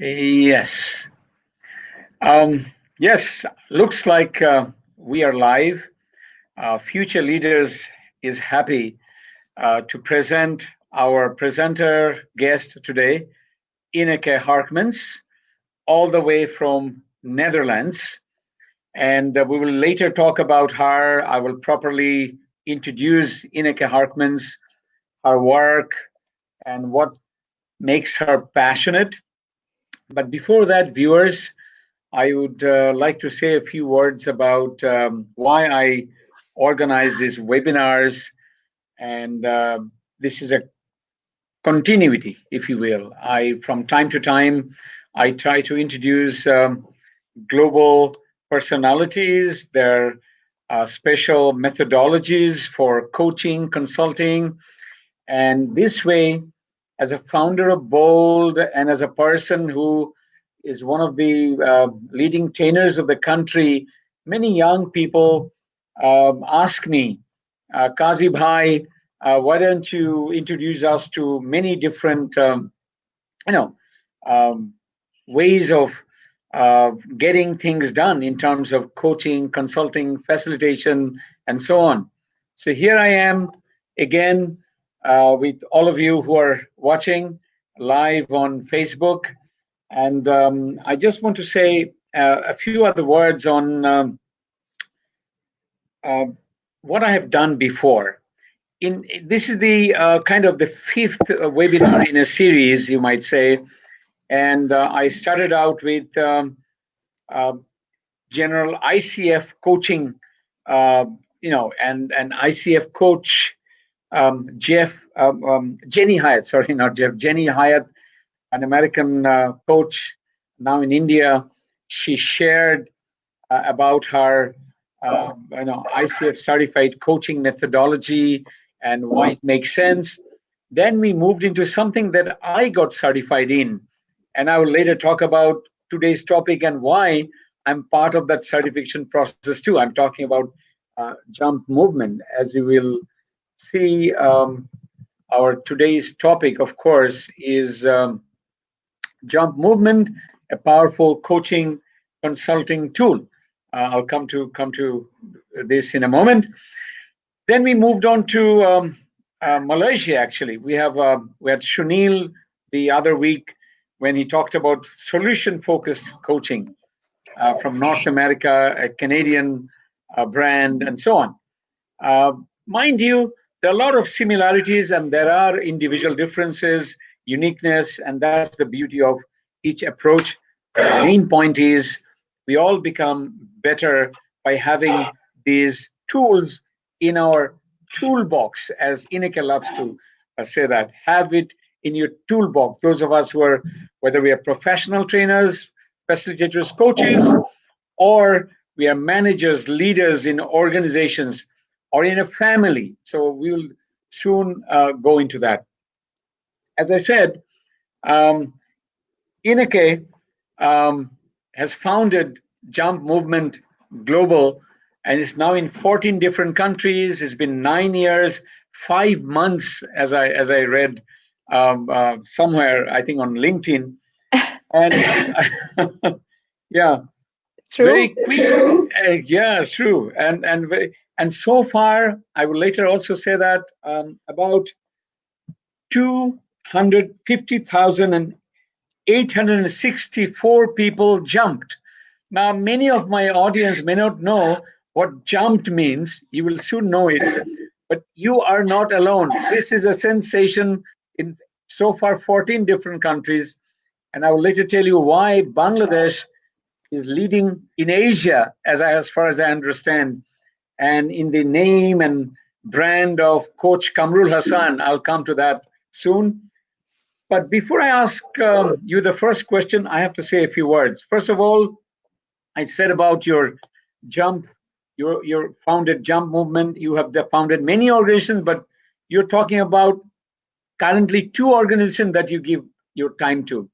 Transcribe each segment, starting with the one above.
Yes. Um, yes, looks like we are live. Future Leaders is happy to present our presenter guest today, Ineke Harkmans, all the way from Netherlands. And we will later talk about her. I will properly introduce Ineke Harkmans, her work, and what makes her passionate. But before that, viewers, I would like to say a few words about why I organize these webinars. And this is a continuity, if you will. From time to time, I try to introduce global personalities, their special methodologies for coaching, consulting. And this way, as a founder of Bold and as a person who is one of the leading trainers of the country, many young people ask me, Kazi Bhai, why don't you introduce us to many different, you know, um, ways of getting things done in terms of coaching, consulting, facilitation, and so on. So here I am again with all of you who are watching live on Facebook. And I just want to say a few other words on uh, what I have done before. This is the kind of the fifth webinar in a series, you might say, and I started out with uh, general ICF coaching, uh, and ICF coach Jenny Hyatt, sorry, not Jeff, Jenny Hyatt, an American coach now in India. She shared about her, ICF certified coaching methodology and why it makes sense. Then we moved into something that I got certified in, and I will later talk about today's topic and why I'm part of that certification process too. I'm talking about jump movement, as you will see. Our today's topic, of course, is jump movement, a powerful coaching consulting tool. I'll come to this in a moment. Then we moved on to Malaysia. Actually, we had Shunil the other week when he talked about solution-focused coaching from North America, a Canadian brand, and so on. Uh, Mind you, there are a lot of similarities and there are individual differences, uniqueness, and that's the beauty of each approach. The main point is we all become better by having these tools in our toolbox, as Ineke loves to say that. Have it in your toolbox. Those of us who are, whether we are professional trainers, facilitators, coaches, or we are managers, leaders in organizations or in a family. So we will soon go into that. As I said, um, Ineke has founded Jump Movement Global and is now in 14 different countries. It's been 9 years, 5 months, as I read somewhere, I think on LinkedIn, and yeah, True. very quick. Yeah, true. And so far, I will later also say that about 250,864 people jumped. Now, many of my audience may not know what jumped means. You will soon know it. But you are not alone. This is a sensation in so far 14 different countries. And I will later tell you why Bangladesh is leading in Asia, as far as I understand, and in the name and brand of Coach Kamrul Hassan. I'll come to that soon. But before I ask you the first question, I have to say a few words. First of all, I said about your jump, your founded jump movement. You have founded many organizations, but you're talking about currently two organizations that you give your time to.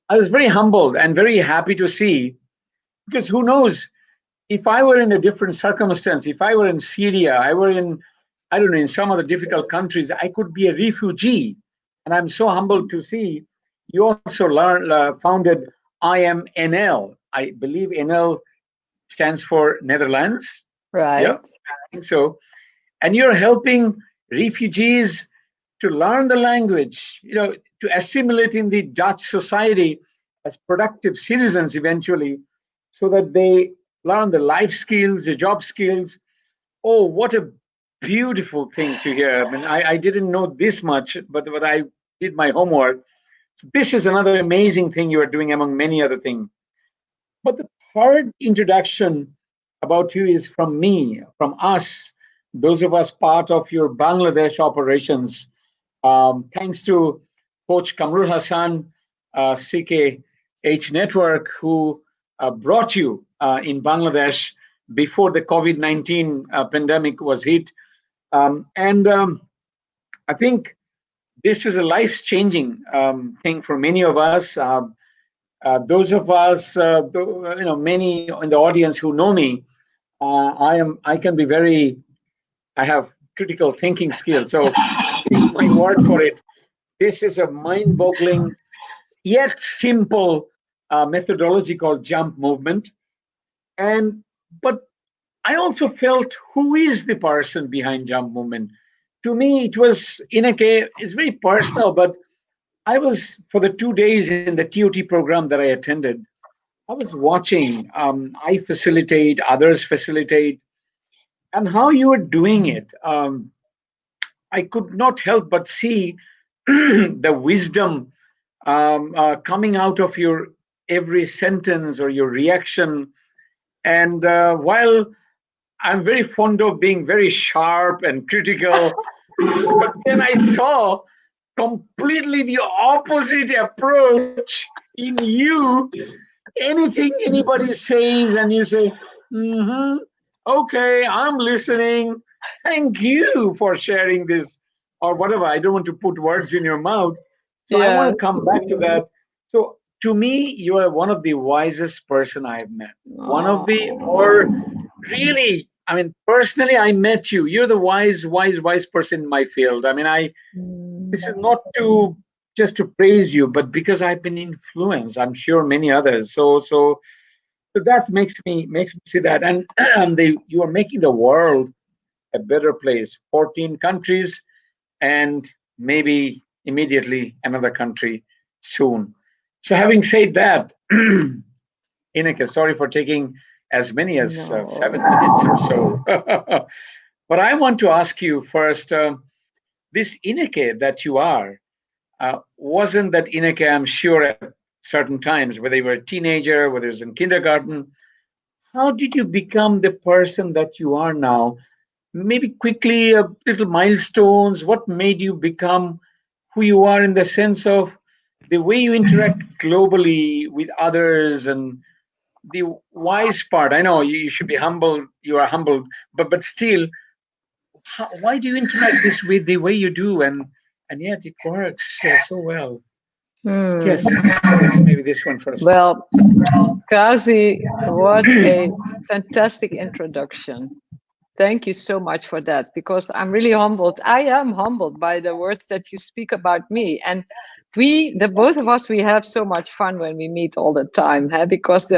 I was very humbled and very happy to see, because who knows, if I were in a different circumstance, if I were in Syria, I were in, I don't know, in some of the difficult countries, I could be a refugee. And I'm so humbled to see you also founded IMNL. I believe NL stands for Netherlands. Right. Yeah, I think so. And you're helping refugees to learn the language, to assimilate in the Dutch society as productive citizens eventually, so that they learn the life skills, the job skills. Oh, what a beautiful thing to hear. I mean, I didn't know this much, but I did my homework. So this is another amazing thing you are doing among many other things. But the third introduction about you is from me, from us, those of us part of your Bangladesh operations. Thanks to Coach Kamrul Hassan, CKH Network, who brought you in Bangladesh before the COVID-19 pandemic was hit. And I think this was a life-changing thing for many of us. Those of us, many in the audience who know me, I can be very, I have critical thinking skills. So take my word for it. This is a mind-boggling yet simple methodology called jump movement. But I also felt, who is the person behind jump movement? To me, it was it's very personal, but I was, for the 2 days in the TOT program that I attended, I was watching, I facilitate, others facilitate, and how you were doing it. I could not help but see the wisdom coming out of your every sentence or your reaction. And while I'm very fond of being very sharp and critical, but then I saw completely the opposite approach in you. Anything anybody says, and you say, mm-hmm, okay, I'm listening. Thank you for sharing this, or whatever. I don't want to put words in your mouth. So I want Yes. to come back to that. So to me, you are one of the wisest person I've met. One of the, or really, I mean, personally, I met you. You're the wise person in my field. I mean, this is not to just to praise you, but because I've been influenced. I'm sure many others. So that makes me see that, and you are making the world a better place. 14 countries, and maybe immediately another country soon. So having said that, Ineke, sorry for taking as many as No. 7 minutes or so. But I want to ask you first, this Ineke that you are, wasn't that Ineke, I'm sure, at certain times, whether you were a teenager, whether it was in kindergarten, how did you become the person that you are now? Maybe quickly, little milestones. What made you become who you are in the sense of the way you interact globally with others, and the wise part? I know you should be humble. You are humbled, but still, why do you interact this with the way you do, and yet it works so well? Yes, maybe this one first. Well, Kazi, what a fantastic introduction. Thank you so much for that, because I'm really humbled. I am humbled by the words that you speak about me. And the both of us, we have so much fun when we meet all the time, huh? Because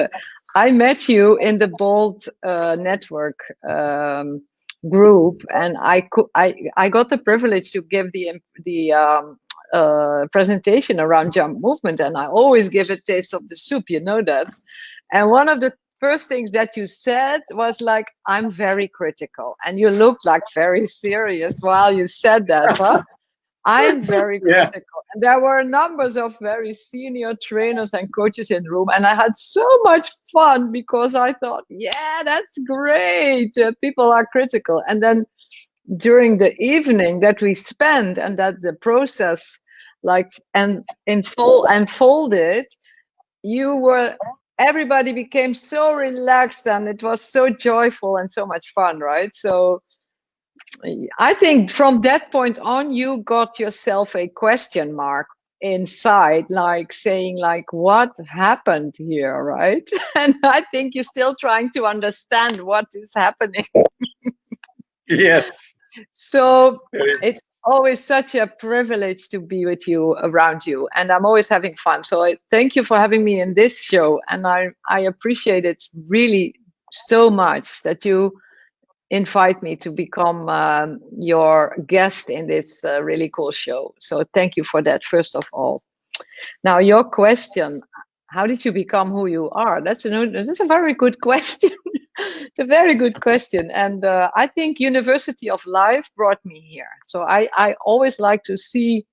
I met you in the Bold network group, and I got the privilege to give the presentation around jump movement, and I always give a taste of the soup, you know that. And one of the first things that you said was like, I'm very critical, and you looked like very serious while you said that, huh? I am very Yeah. critical. And there were numbers of very senior trainers and coaches in the room. And I had so much fun because I thought, yeah, that's great. People are critical. And then during the evening that we spent, and that the process unfolded, everybody became so relaxed, and it was so joyful and so much fun, right? So I think from that point on, you got yourself a question mark inside, like saying, like, what happened here, right? And I think you're still trying to understand what is happening. Yes. So always such a privilege to be with you, around you, and I'm always having fun. So I thank you for having me in this show, and I appreciate it really so much that you invite me to become your guest in this really cool show. So thank you for that, first of all. Now, your question, how did you become who you are? That's a very good question. It's a very good question. And I think University of Life brought me here. So I always like to see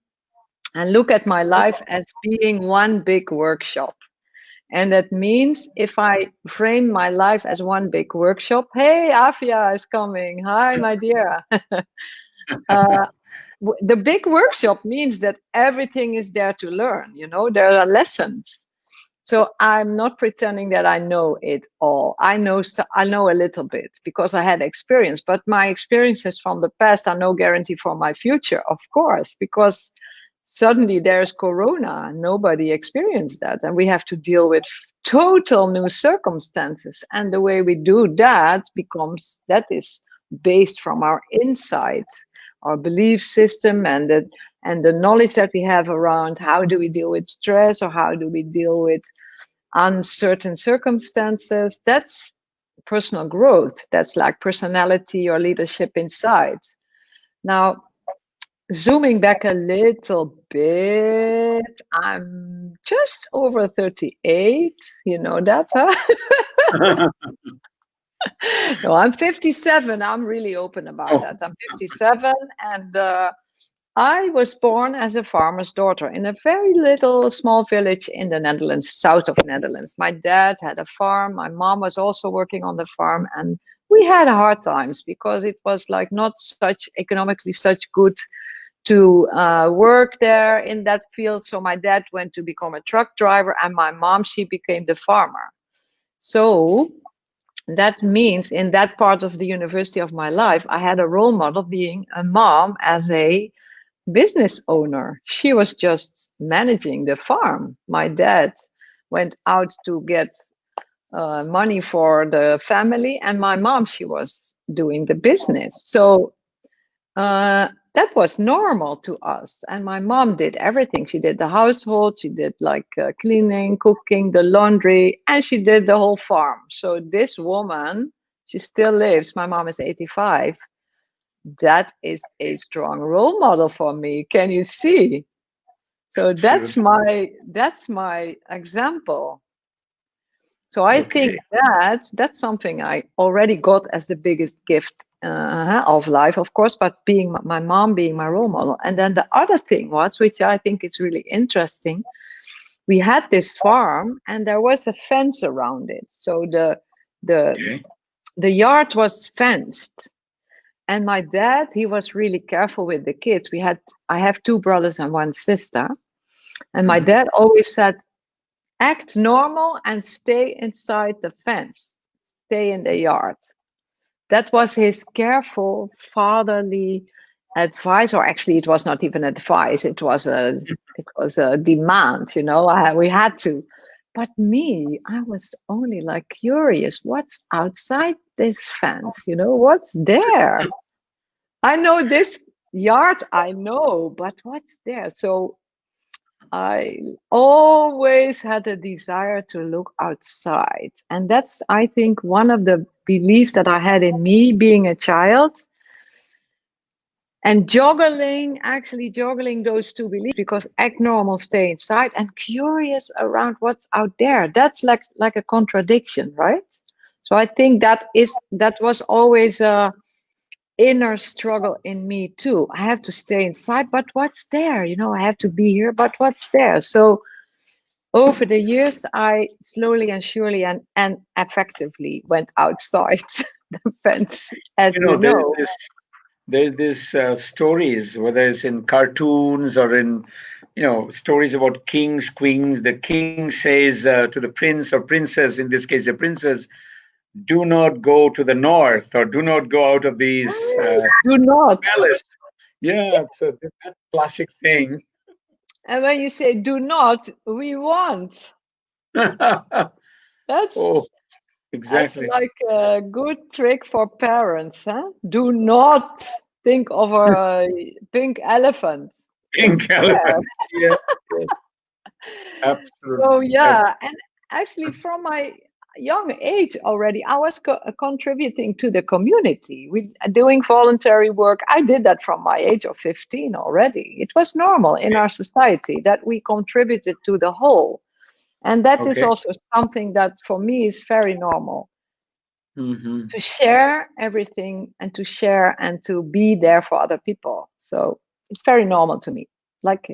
and look at my life as being one big workshop. And that means if I frame my life as one big workshop, hey, Afia is coming. Hi, my dear. The big workshop means that everything is there to learn. There are lessons. So I'm not pretending that I know it all. I know a little bit because I had experience, but my experiences from the past are no guarantee for my future, of course, because suddenly there's Corona. Nobody experienced that. And we have to deal with total new circumstances. And the way we do that is based from our insight, our belief system, and the knowledge that we have around how do we deal with stress, or how do we deal with uncertain circumstances. That's personal growth. That's like personality or leadership insight. Now, zooming back a little bit, I'm just over 38. You know that, huh? No, I'm 57. I'm really open about that. I'm 57, and I was born as a farmer's daughter in a very little small village in the Netherlands, south of Netherlands. My dad had a farm. My mom was also working on the farm, and we had hard times because it was like not such economically such good to work there in that field. So my dad went to become a truck driver, and my mom, she became the farmer. So that means in that part of the university of my life, I had a role model being a mom as a business owner. She was just managing the farm. My dad went out to get money for the family, and my mom, she was doing the business. So that was normal to us. And my mom did everything. She did the household, she did like cleaning, cooking, the laundry, and she did the whole farm. So this woman, she still lives. My mom is 85. That is a strong role model for me. Can you see? So that's my example. So I think that's something I already got as the biggest gift of life, of course, but being my mom being my role model. And then the other thing was, which I think is really interesting, we had this farm and there was a fence around it. So the yard was fenced. And my dad, he was really careful with the kids. I have two brothers and one sister. And my dad always said, act normal and stay inside the fence, stay in the yard. That was his careful fatherly advice, or actually it was not even advice, it was a demand, we had to. But me, I was only like curious, what's outside this fence? What's there? I know this yard, I know, but what's there? So I always had a desire to look outside. And that's, I think, one of the beliefs that I had in me being a child. And juggling those two beliefs, because act normal, stay inside, and curious around what's out there. That's like a contradiction, right? So I think that was always a inner struggle in me too. I have to stay inside, but what's there? I have to be here, but what's there? So over the years, I slowly and surely and effectively went outside the fence, as you know. There's this stories, whether it's in cartoons or in, stories about kings, queens. The king says to the prince or princess, in this case, the princess, do not go to the north, or do not go out of these do not palace. Yeah, so that classic thing. And when you say do not, we want. That's exactly. That's like a good trick for parents, huh? Do not think of a pink elephant. Pink elephant. Yeah, yeah, absolutely. So yeah, and actually from my young age already, I was contributing to the community with doing voluntary work. I did that from my age of 15 already. It was normal in our society that we contributed to the whole. And that is Okay. also something that for me is very normal, Mm-hmm. to share everything and to share and to be there for other people. So it's very normal to me. Like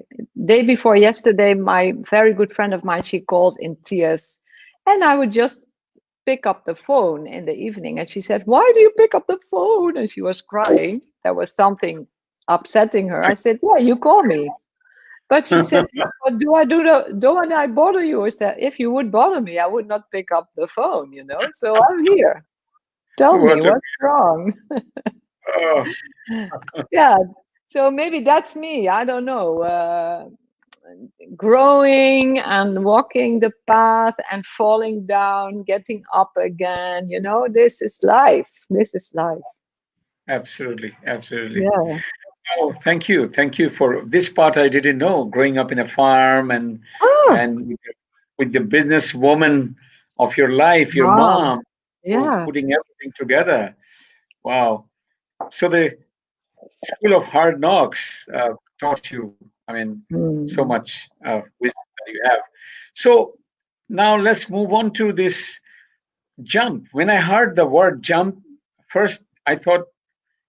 day before yesterday, my very good friend of mine, she called in tears, and I would just pick up the phone in the evening, and she said, "Why do you pick up the phone?" And she was crying. There was something upsetting her. I said, "Yeah, you call me." But she said, "Yes, what do I do? Don't I bother you?" I said, "If you would bother me, I would not pick up the phone, you know. So I'm here. Tell me What a, what's wrong." oh, Yeah. So maybe that's me. I don't know. Growing and walking the path and falling down, getting up again. You know, this is life. This is life. absolutely, absolutely. Yeah. Oh, thank you. Thank you for this part. I didn't know. Growing up in a farm Oh, and with the businesswoman of your life, your mom. mom, Yeah. putting everything together. Wow. So the School of Hard Knocks taught you, I mean, so Mm. much wisdom that you have. So now let's move on to this jump. When I heard the word jump, first I thought,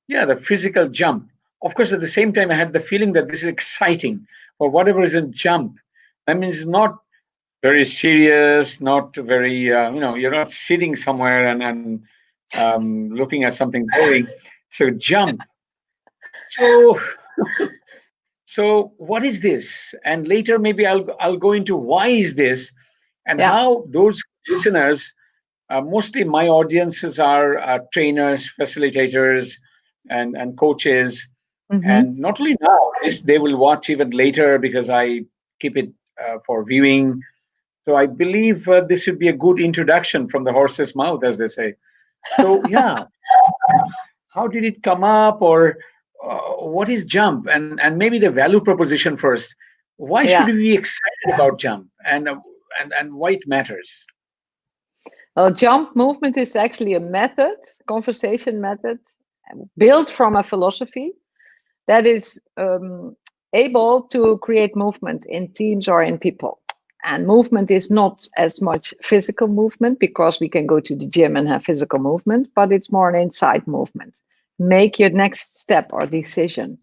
yeah, the physical jump. Of course, at the same time, I had the feeling that this is exciting, or whatever is in jump. That means it's not very serious, not very, you're not sitting somewhere and looking at something boring. So jump. So, so what is this? And later, maybe I'll go into why is this, and Yeah. how those listeners, mostly my audiences are trainers, facilitators, and coaches. Mm-hmm. And not only now, this they will watch even later because I keep it for viewing. So I believe this should be a good introduction from the horse's mouth, as they say. So yeah, how did it come up, or what is jump, and maybe the value proposition first. Why should Yeah. we be excited about jump, and why it matters? Well, jump movement is actually a method, conversation method, built from a philosophy that is able to create movement in teams or in people. And movement is not as much physical movement because we can go to the gym and have physical movement, but it's more an inside movement. Make your next step or decision.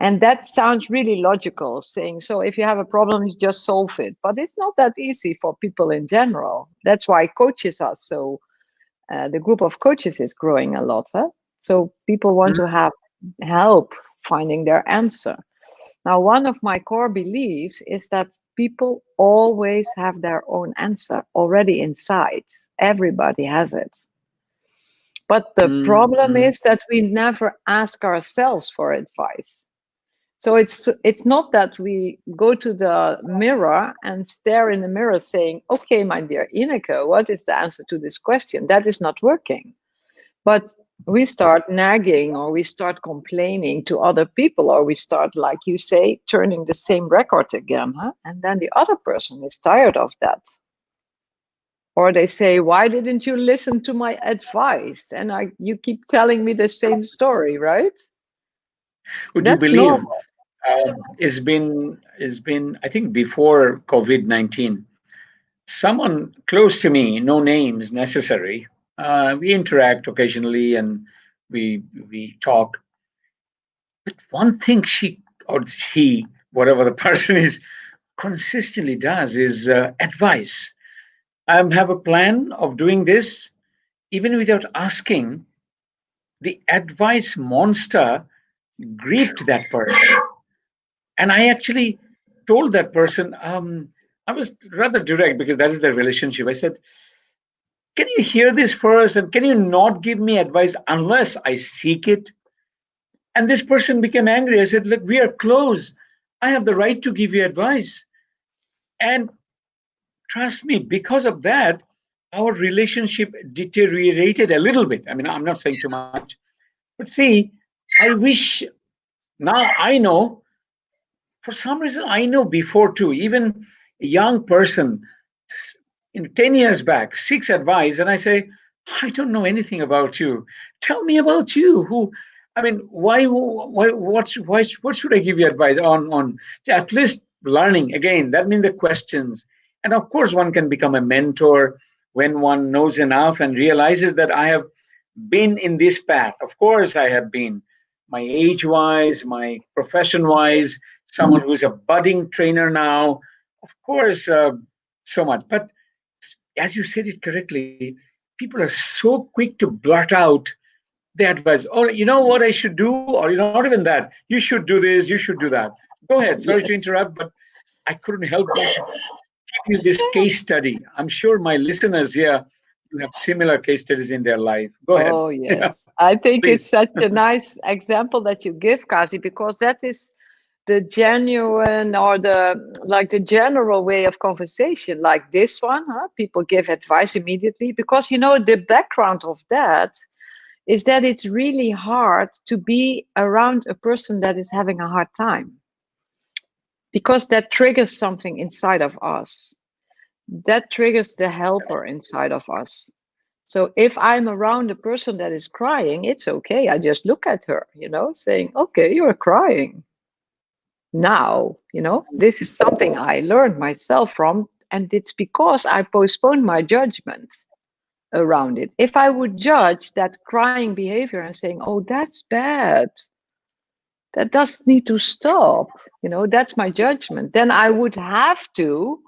And that sounds really logical, saying, so if you have a problem, you just solve it. But it's not that easy for people in general. That's why coaches are so, the group of coaches is growing a lot. Huh? So people want to have help finding their answer. Now, one of my core beliefs is that people always have their own answer already inside. Everybody has it. But the problem Mm-hmm. is that we never ask ourselves for advice. So it's not that we go to the mirror and stare in the mirror saying, "Okay, my dear Ineke, what is the answer to this question?" That is not working. But we start nagging or we start complaining to other people, or we start, like you say, turning the same record again. Huh? And then the other person is tired of that. Or they say, "Why didn't you listen to my advice?" And you keep telling me the same story, right? Would you That's believe normal. it's been I think before COVID-19, someone close to me, no names necessary. We interact occasionally and we talk. But one thing she or he, whatever the person is, consistently does is advice. I have a plan of doing this, even without asking. The advice monster gripped that person. And I actually told that person, I was rather direct because that is the relationship. I said, can you hear this first? And can you not give me advice unless I seek it? And this person became angry. I said, look, we are close. I have the right to give you advice. And trust me, because of that, our relationship deteriorated a little bit. I mean, I'm not saying too much. But see, I wish now I know, for some reason, I know before too, even a young person, 10 years back, seeks advice, and I say, I don't know anything about you. Tell me about you. I mean, what should I give you advice on? At least learning, again, that means the questions. And of course, one can become a mentor when one knows enough and realizes that I have been in this path. Of course, I have been, my age wise, my profession wise, someone who's a budding trainer now. Of course, so much. But as you said it correctly, people are so quick to blurt out the advice. Oh, you know what I should do? Or you know, not even that. You should do this, you should do that. Go ahead. Sorry to Yes. interrupt, but I couldn't help but give you this case study. I'm sure my listeners here you have similar case studies in their life. Go ahead. Oh, yes. I think it's Please. such a nice example that you give, Kasi, because that is the genuine or the general way of conversation, like this one. Huh? People give advice immediately because, the background of that is that it's really hard to be around a person that is having a hard time because that triggers something inside of us. That triggers the helper inside of us. So if I'm around a person that is crying, it's okay. I just look at her, saying, okay, you're crying. Now, this is something I learned myself from, and it's because I postponed my judgment around it. If I would judge that crying behavior and saying, oh, that's bad, that does need to stop, that's my judgment, then I would have to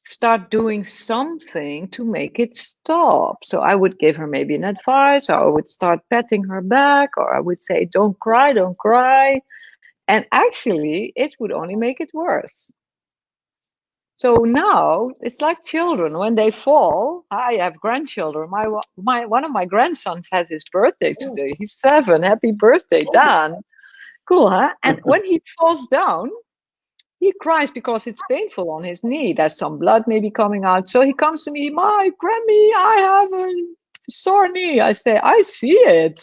start doing something to make it stop. So I would give her maybe an advice, or I would start patting her back, or I would say, don't cry, don't cry. And actually, it would only make it worse. So now it's like children when they fall. I have grandchildren. One of my grandsons has his birthday today. He's 7. Happy birthday, Dan. Cool, huh? And when he falls down, he cries because it's painful on his knee. There's some blood maybe coming out. So he comes to me, my Grammy, I have a sore knee. I say, I see it.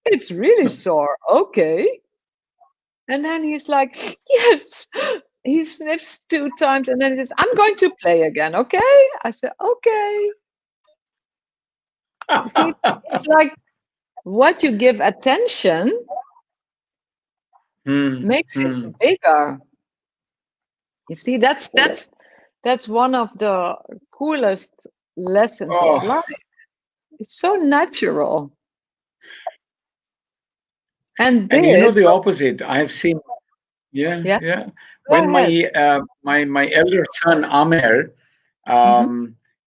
It's really sore. Okay. And then he's like, yes. He sniffs 2 times and then he says, I'm going to play again. Okay. I said, okay. See, it's like what you give attention makes it bigger. You see, that's one of the coolest lessons of life. It's so natural. And you know the opposite. I have seen. Yeah. When my elder son Amer,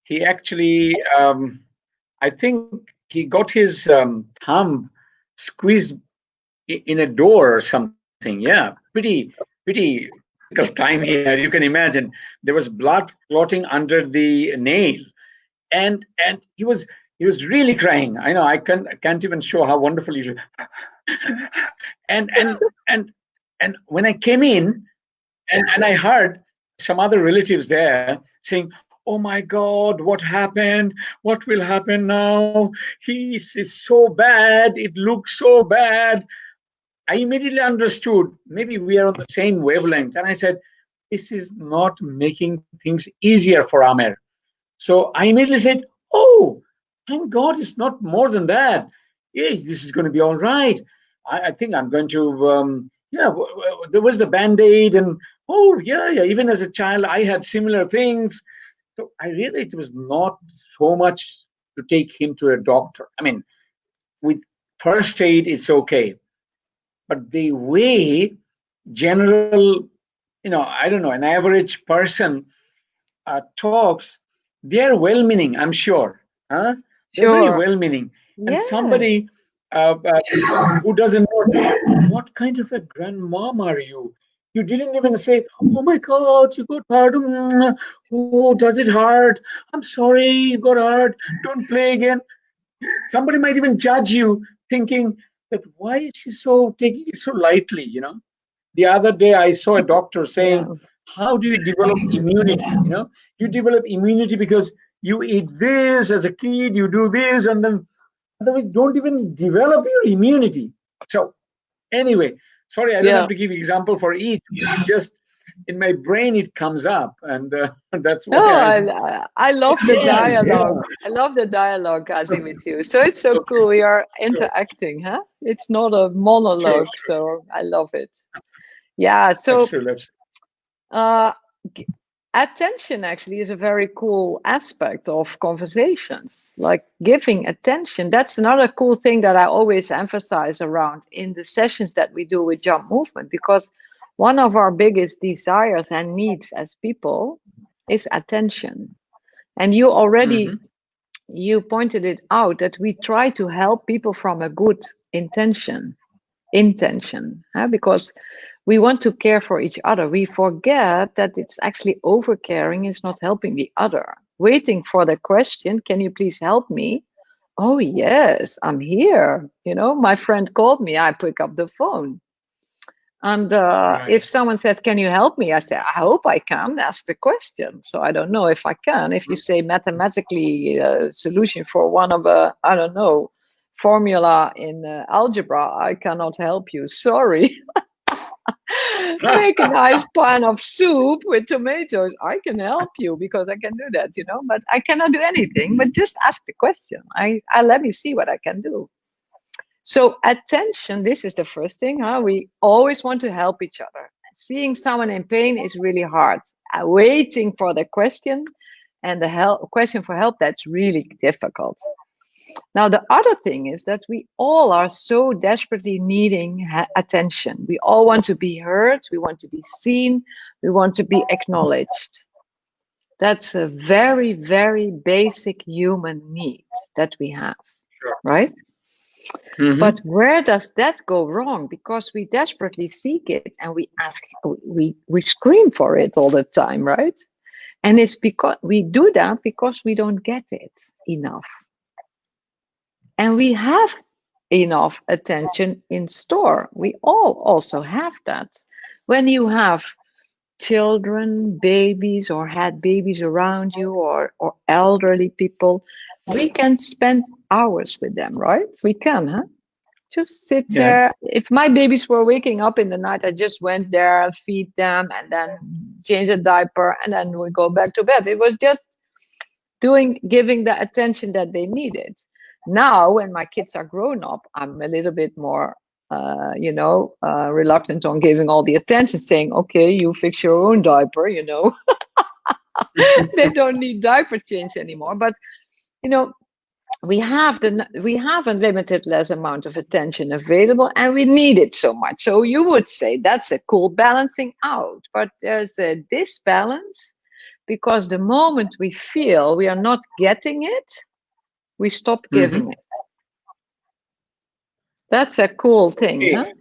he actually, I think he got his thumb squeezed in a door or something. Yeah, pretty difficult time here. You can imagine there was blood clotting under the nail, and he was really crying. I know I can't even show how wonderful he should. and when I came in, and I heard some other relatives there saying, "Oh my God, what happened? What will happen now? He's so bad. It looks so bad." I immediately understood maybe we are on the same wavelength. And I said, this is not making things easier for Amer. So I immediately said, oh, thank God it's not more than that. Yes, this is going to be all right. I think I'm going to, there was the Band-Aid and, oh, yeah, even as a child, I had similar things. So I realized it was not so much to take him to a doctor. I mean, with first aid, it's okay. But the way general, I don't know, an average person talks, they are well-meaning, I'm sure. They're very well-meaning. And somebody who doesn't know, what kind of a grandmom are you? You didn't even say, oh my God, you got hurt. Oh, does it hurt? I'm sorry, you got hurt. Don't play again. Somebody might even judge you thinking that why is she so taking it so lightly, The other day I saw a doctor saying, how do you develop immunity? You develop immunity because you eat this as a kid, you do this, and then otherwise don't even develop your immunity. So anyway, sorry, I don't have to give example for each. It just in my brain it comes up, and that's No, why I love the yeah, dialogue. I love the dialogue, Kazi, with you. So it's so cool. We are interacting, huh? It's not a monologue, so I love it. Yeah. So absolutely. Attention actually is a very cool aspect of conversations, like giving attention. That's another cool thing that I always emphasize around in the sessions that we do with Jump Movement, because one of our biggest desires and needs as people is attention. And you already you pointed it out that we try to help people from a good intention, because we want to care for each other. We forget that it's actually over caring is not helping the other. Waiting for the question, can you please help me? Oh, yes, I'm here. You know, my friend called me, I pick up the phone. And if someone said, can you help me? I say, I hope I can. Ask the question. So I don't know if I can. If you say mathematically solution for one of I don't know, formula in algebra, I cannot help you. Sorry. Make a nice pan of soup with tomatoes. I can help you because I can do that, you know, but I cannot do anything. But just ask the question. I let me see what I can do. So attention, this is the first thing. We always want to help each other. Seeing someone in pain is really hard. Waiting for the question and the question for help, that's really difficult. Now, the other thing is that we all are so desperately needing attention. We all want to be heard. We want to be seen. We want to be acknowledged. That's a very, very basic human need that we have, right? But where does that go wrong? Because we desperately seek it and we ask, we scream for it all the time, right? And it's because we do that because we don't get it enough. And we have enough attention in store. We all also have that. When you have children, babies, or had babies around you, or elderly people, we can spend hours with them, right? We can, huh? Just sit there. If my babies were waking up in the night, I just went there, feed them, and then change a diaper, and then we go back to bed. It was just giving the attention that they needed. Now, when my kids are grown up, I'm a little bit more, reluctant on giving all the attention, saying, okay, you fix your own diaper, you know. They don't need diaper change anymore. But, you know, we have a limited less amount of attention available, and we need it so much. So you would say that's a cool balancing out, but there's a disbalance, because the moment we feel we are not getting it, we stop giving it. That's a cool thing, huh?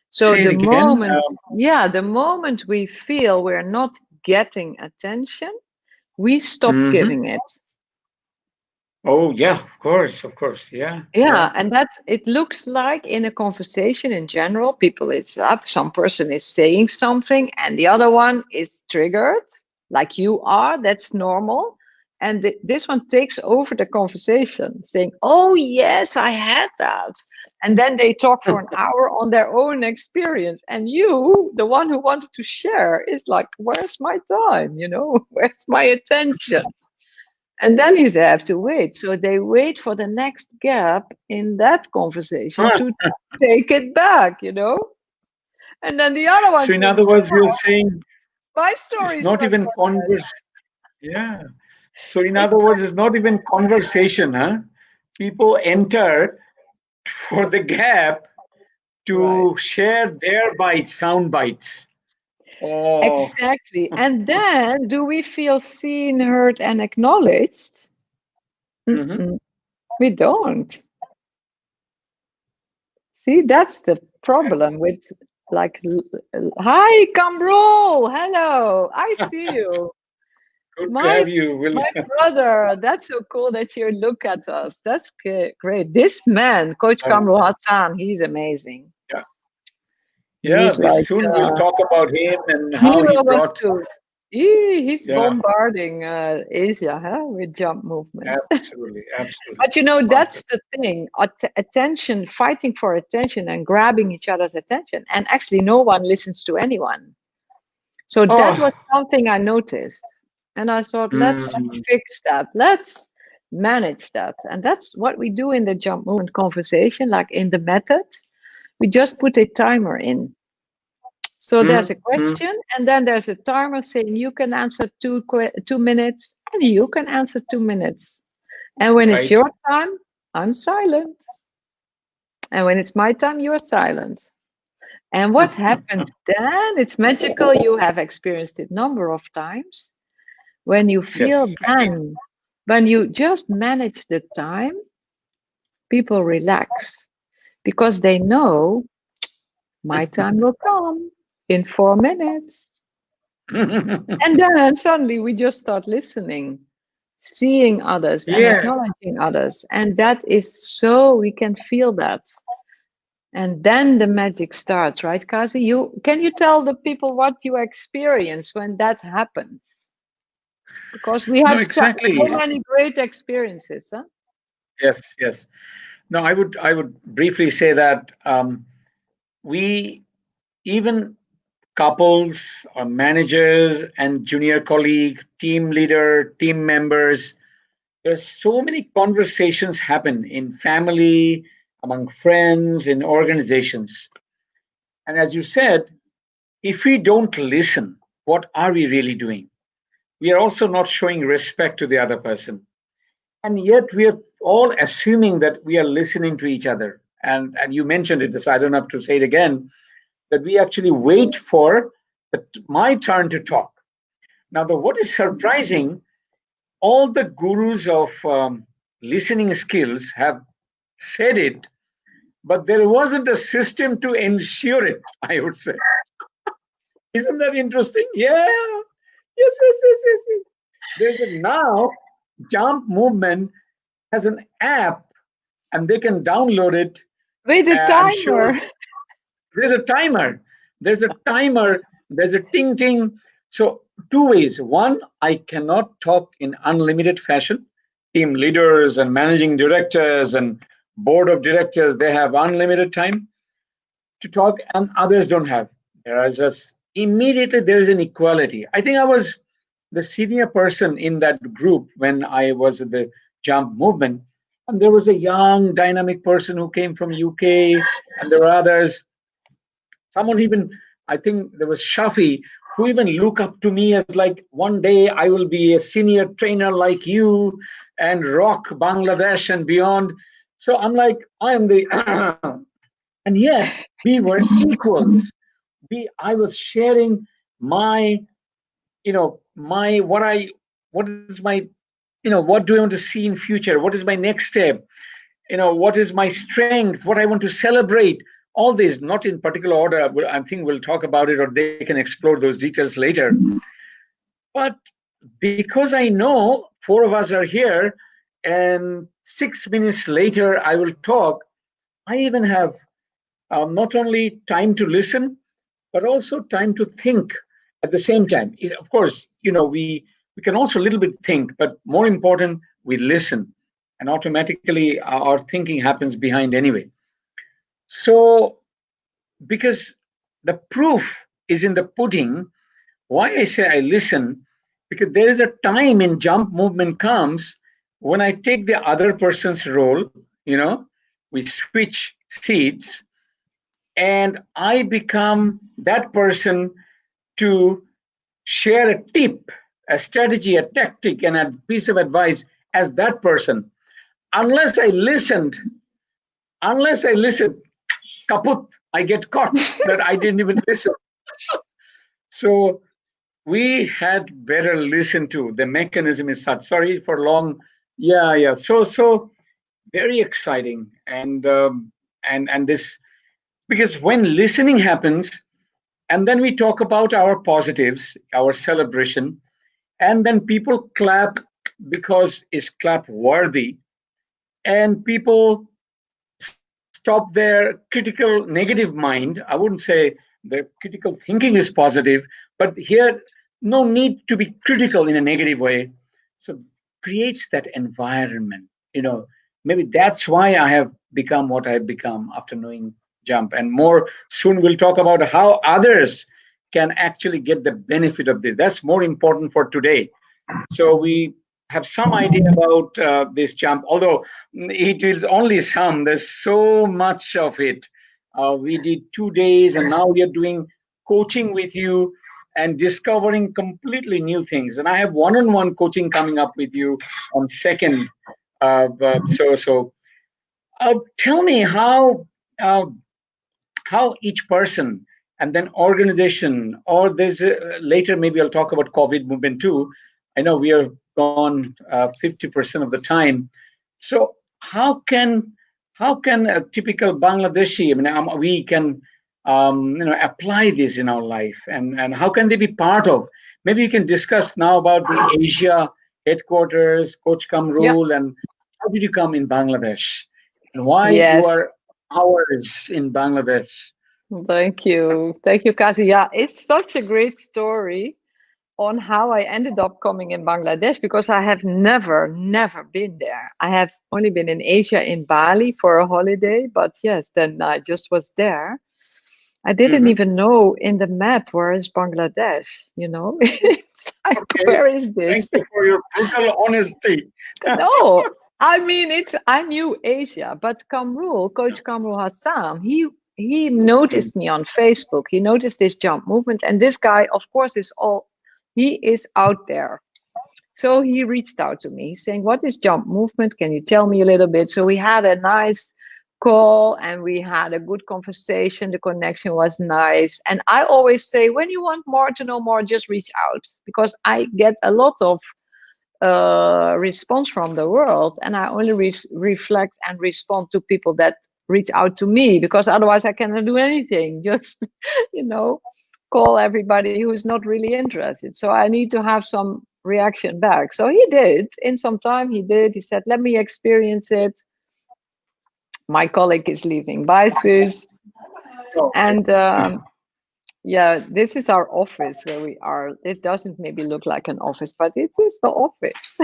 So the moment we feel we're not getting attention, we stop giving it. Oh yeah, of course, yeah. Yeah, and it looks like in a conversation in general, people is up, some person is saying something and the other one is triggered, like you are, that's normal. And this one takes over the conversation, saying, oh yes, I had that. And then they talk for an hour on their own experience. And you, the one who wanted to share, is like, where's my time? You know, where's my attention? And then you have to wait. So they wait for the next gap in that conversation to take it back, you know? And then the other one. So in other words, you're saying my story is not even conversation. Yeah. So in other words, it's not even conversation, huh? People enter for the gap to share their sound bites. Oh. Exactly. And then do we feel seen, heard, and acknowledged? We don't. See, that's the problem with, like, hi, Kamrul, hello, I see you. Good to have you. My brother, that's so cool that you look at us. That's great. This man, Coach Kamrul Hassan, he's amazing. Yeah, soon we'll talk about him and how he brought He's Yeah, bombarding Asia, huh, with jump movements. absolutely, absolutely. But you know, Wonderful. that's the thing. Attention, fighting for attention and grabbing each other's attention. And actually, no one listens to anyone. So that Oh, was something I noticed. And I thought, let's mm, fix that. Let's manage that. And that's what we do in the jump movement conversation, like in the method. We just put a timer in. So there's a mm. question, and then there's a timer saying you can answer 2 minutes, and you can answer 2 minutes. And when it's Right. your time, I'm silent. And when it's my time, you are silent. And what happens then? It's magical. You have experienced it number of times. When you feel Yes. then, when you just manage the time, people relax because they know my time will come in 4 minutes. And then suddenly we just start listening, seeing others and Yeah. acknowledging others. And that is so, we can feel that. And then the magic starts, right, Kazi? Can you tell the people what you experience when that happens? Because we No, had so exactly. many great experiences, huh? Yes, yes. No, I would briefly say that we, even couples or managers and junior colleague, team leader, team members, there's so many conversations happen in family, among friends, in organizations. And as you said, if we don't listen, what are we really doing? We are also not showing respect to the other person. And yet we are all assuming that we are listening to each other. And you mentioned it, so I don't have to say it again, that we actually wait for my turn to talk. Now, what is surprising, all the gurus of listening skills have said it, but there wasn't a system to ensure it, I would say. Isn't that interesting? Yeah. Yes, yes, yes, yes, yes. There's a now Jump Movement has an app and they can download it. With a I'm sure timer. there's a timer. There's a timer. There's a ting ting. So, two ways. One, I cannot talk in unlimited fashion. Team leaders and managing directors and board of directors, they have unlimited time to talk, and others don't have. There is just immediately there is an equality. I think I was the senior person in that group when I was at the Jump Movement, and there was a young, dynamic person who came from UK, and there were others. Someone even, I think there was Shafi, who even look up to me as like, one day I will be a senior trainer like you and rock Bangladesh and beyond. So I'm like, I am the, and yet we were equals. I was sharing my, my what is my, what do I want to see in future? What is my next step? What is my strength, what I want to celebrate, all this, not in particular order. I think we'll talk about it or they can explore those details later. But because I know four of us are here and 6 minutes later I will talk, I even have not only time to listen but also time to think at the same time. Of course, we can also a little bit think, but more important, we listen, and automatically our thinking happens behind anyway. So, because the proof is in the pudding, why I say I listen, because there is a time in Jump Movement comes when I take the other person's role, we switch seats, and I become that person to share a tip, a strategy, a tactic, and a piece of advice as that person. Unless I listened, kaput, I get caught that I didn't even listen. So we had better listen to. The mechanism is such. Sorry for long. Yeah, yeah. So very exciting, and this, because when listening happens, and then we talk about our positives, our celebration, and then people clap because it's clap worthy, and people stop their critical negative mind. I wouldn't say the critical thinking is positive, but here no need to be critical in a negative way. So creates that environment. Maybe that's why I have become what I've become after knowing Jump. And more soon we'll talk about how others can actually get the benefit of this. That's more important for today. So we have some idea about this Jump, although it is only some. There's so much of it. We did 2 days, and now we are doing coaching with you and discovering completely new things. And I have one-on-one coaching coming up with you on second. Tell me uh, how each person and then organization, or there's later maybe I'll talk about COVID movement too. I know we are gone 50% of the time. So how can a typical Bangladeshi, I mean, we can apply this in our life, and how can they be part of? Maybe you can discuss now about the Asia headquarters, Coach Yeah. Kamrul, and how did you come in Bangladesh, and why you Yes. are hours in Bangladesh. Thank you. Thank you, Kasi. Yeah, it's such a great story on how I ended up coming in Bangladesh, because I have never been there. I have only been in Asia, in Bali for a holiday, but yes, then I just was there. I didn't Hmm. even know in the map where is Bangladesh, It's like, Okay, where is thank this? you for your brutal honesty. No, I mean, I knew Asia, but Coach Kamrul Hassan, he noticed me on Facebook. He noticed this jump movement, and this guy, of course, he is out there. So he reached out to me saying, "What is jump movement? Can you tell me a little bit?" So we had a nice call and we had a good conversation. The connection was nice. And I always say, when you want more to know more, just reach out, because I get a lot of response from the world, and I only reflect and respond to people that reach out to me, because otherwise I cannot do anything. Just you know call everybody who's not really interested. So I need to have some reaction back. So he did. In some time he did. He said, let me experience it. My colleague is leaving. Bye, Suze. And yeah, this is our office where we are. It doesn't maybe look like an office, but it is the office.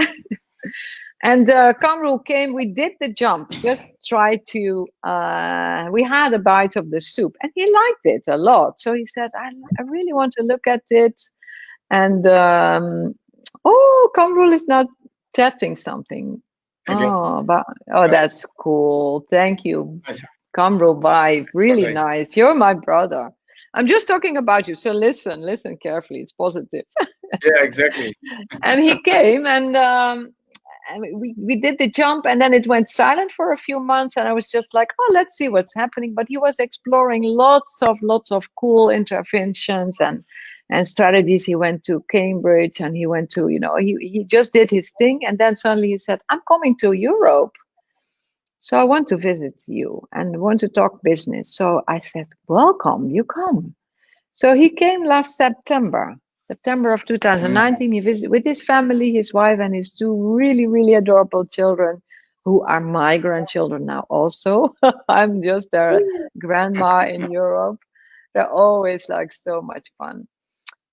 And Kamrul came, we did the jump, just try to, we had a bite of the soup, and he liked it a lot. So he said, I really want to look at it. And, Kamrul is not chatting something. That's cool. Thank you. Kamrul, bye. Really nice. You're my brother. I'm just talking about you. So listen carefully. It's positive. Yeah, exactly. And he came, and we did the jump, and then it went silent for a few months, and I was just like, oh, let's see what's happening. But he was exploring lots of cool interventions and strategies. He went to Cambridge, and he went to, he just did his thing, and then suddenly he said, I'm coming to Europe, so I want to visit you and want to talk business. So I said, welcome, you come. So he came last September of 2019. He visited with his family, his wife, and his two really, really adorable children, who are my grandchildren now also. I'm just their grandma in Europe. They're always like so much fun.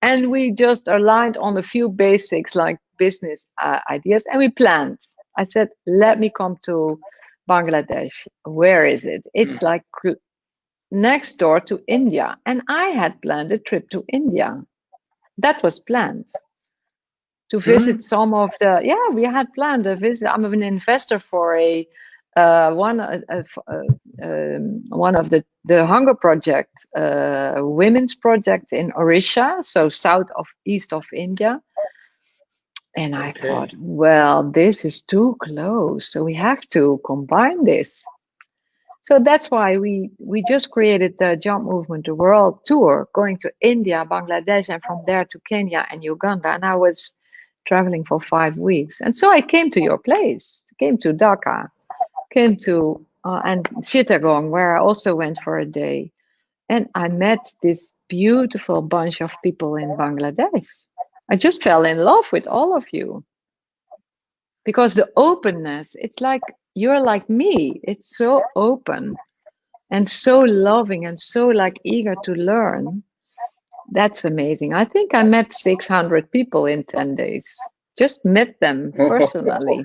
And we just aligned on a few basics like business ideas, and we planned. I said, let me come to Bangladesh. Where is it? It's like next door to India. And I had planned a trip to India. That was planned to visit some of we had planned a visit. I'm an investor for one of the Hunger Project, women's project in Orissa, so east of India. And I thought, well, this is too close, so we have to combine this. So that's why we just created the Jump Movement, the world tour, going to India, Bangladesh, and from there to Kenya and Uganda. And I was traveling for 5 weeks. And so I came to your place, came to Dhaka, came to and Chittagong, where I also went for a day. And I met this beautiful bunch of people in Bangladesh. I just fell in love with all of you. Because the openness, it's like you're like me. It's so open and so loving and so like eager to learn. That's amazing. I think I met 600 people in 10 days. Just met them personally.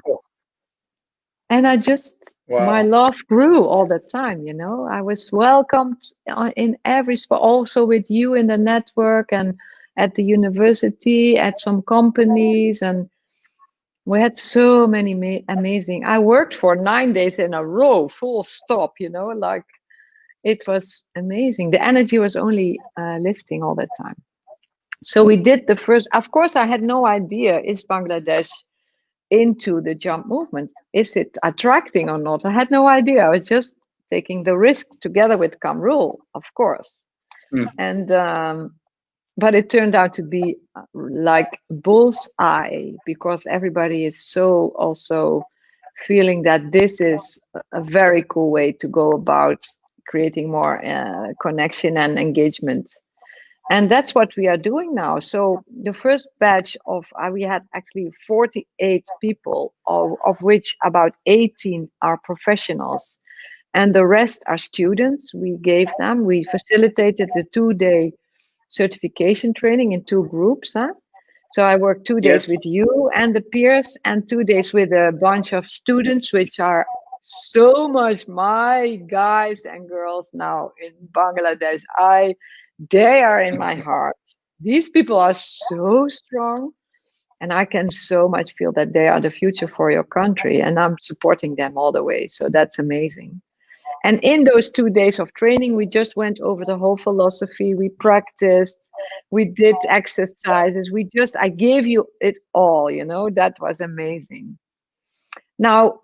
And I just, my Wow. love grew all the time, you know. I was welcomed in every spot, also with you in the network and at the university, at some companies. And we had so many amazing. I worked for 9 days in a row, full stop, you know, like it was amazing. The energy was only lifting all the time. So we did the first, of course, I had no idea, is Bangladesh into the jump movement? Is it attracting or not? I had no idea. I was just taking the risks together with Kamrul, of course. And but it turned out to be like bullseye, because everybody is so also feeling that this is a very cool way to go about creating more connection and engagement. And that's what we are doing now. So the first batch of, we had actually 48 people, of which about 18 are professionals. And the rest are students. We facilitated the 2-day certification training in 2 groups. So I worked 2 days with you and the peers, and 2 days with a bunch of students, which are so much my guys and girls now in Bangladesh. They are in my heart. These people are so strong, and I can so much feel that they are the future for your country, and I'm supporting them all the way. So that's amazing. And in those 2 days of training, we just went over the whole philosophy. We practiced, we did exercises. I gave you it all, you know, that was amazing. Now,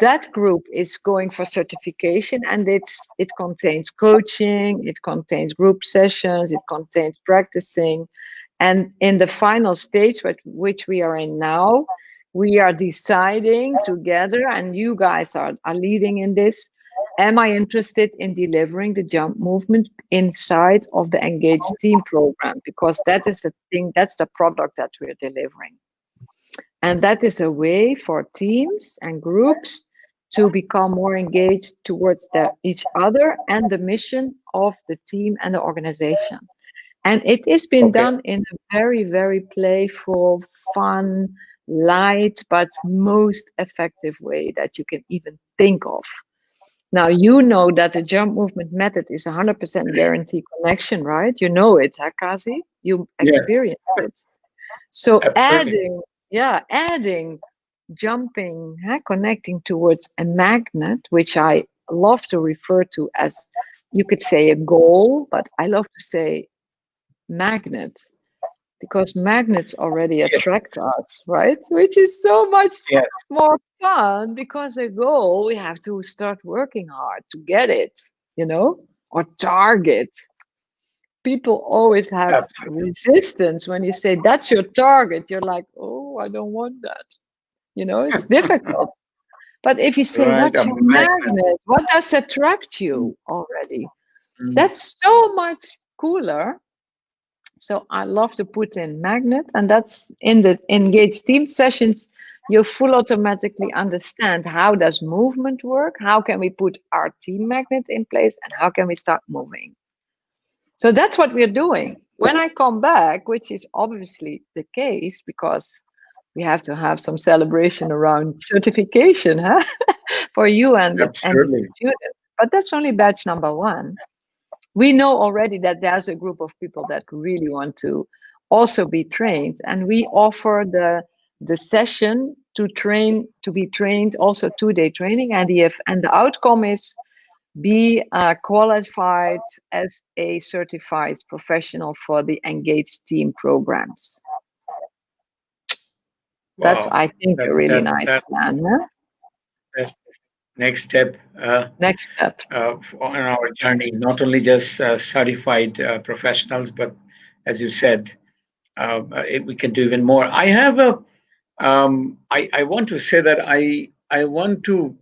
that group is going for certification, and it contains coaching, it contains group sessions, it contains practicing. And in the final stage, which we are in now, we are deciding together, and you guys are leading in this. Am I interested in delivering the jump movement inside of the Engaged Team program? Because that is the thing, that's the product that we're delivering. And that is a way for teams and groups to become more engaged towards each other and the mission of the team and the organization. And it has been done in a very, very playful, fun, light, but most effective way that you can even think of. Now, you know that the jump movement method is 100% guarantee connection, right? You know it, Kazi? You experienced it. So Absolutely. adding jumping, connecting towards a magnet, which I love to refer to as, you could say, a goal, but I love to say magnet, because magnets already attract us, right? Which is so much more fun, because a goal, we have to start working hard to get it, you know, or target. People always have resistance when you say that's your target. You're like, oh, I don't want that. You know, it's difficult. But if you say, what's your magnet? What does attract you already? That's so much cooler. So I love to put in magnet, and that's in the Engaged Team sessions. You full automatically understand, how does movement work? How can we put our team magnet in place? And how can we start moving? So that's what we're doing. When I come back, which is obviously the case, because we have to have some celebration around certification, for you and the students. But that's only batch number 1. We know already that there's a group of people that really want to also be trained, and we offer the session to be trained, also 2-day training, and the outcome is be qualified as a certified professional for the Engaged Team programs. Wow. That's, I think, a really nice plan. That's next step. Next step on our journey. Not only just certified professionals, but as you said, we can do even more. I have I want to say that I want to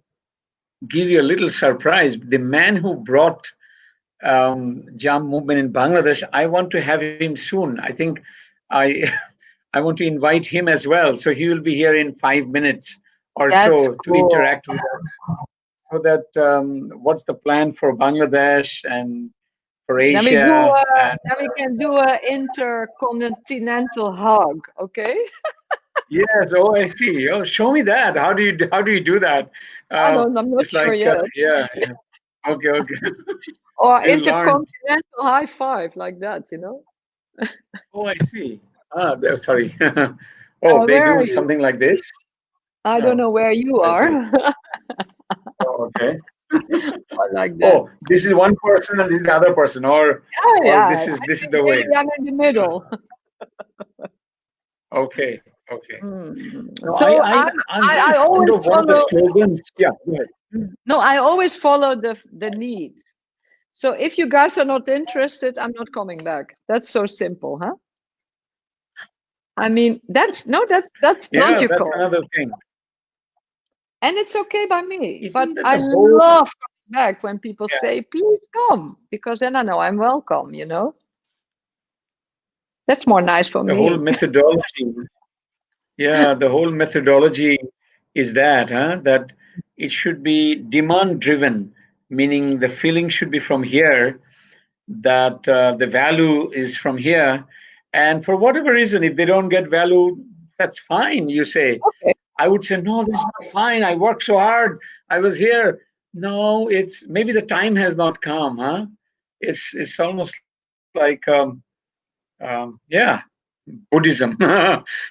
give you a little surprise. The man who brought jump movement in Bangladesh, I want to have him soon. I think I want to invite him as well. So he will be here in 5 minutes or so to interact with us. So that what's the plan for Bangladesh, and for Then we Asia. do. And Then we can do a intercontinental hug. Okay. yes, oh, I see. Oh, show me that. How do you do that? I don't. I'm not It's sure like yet. yeah, yeah. Okay, okay. Or You learn. intercontinental high five, like that. You know. Oh, I see. Sorry. Oh, they Where are do you? something like this. I don't know where you I are. see. Oh, okay. Or like that. Oh, this is one person and this is the other person, or Yeah. this is the way. Maybe I'm in the middle. Okay, okay. No, So I'm very I fond always of one of the follow. slogans. Yeah, go ahead. No, I always follow the needs. So if you guys are not interested, I'm not coming back. That's so simple, huh? I mean, that's Yeah, logical, that's another thing. and it's okay by me. Isn't But that I the whole? love coming back when people Yeah. say, "Please come," because then I know I'm welcome. You know, that's more nice for The me. whole methodology. Yeah, the whole methodology is that, that it should be demand driven, meaning the feeling should be from here, that the value is from here. And for whatever reason, if they don't get value, that's fine, you say. Okay. I would say, no, that's not fine. I worked so hard. I was here. No, it's maybe the time has not come, huh? It's almost like yeah, Buddhism.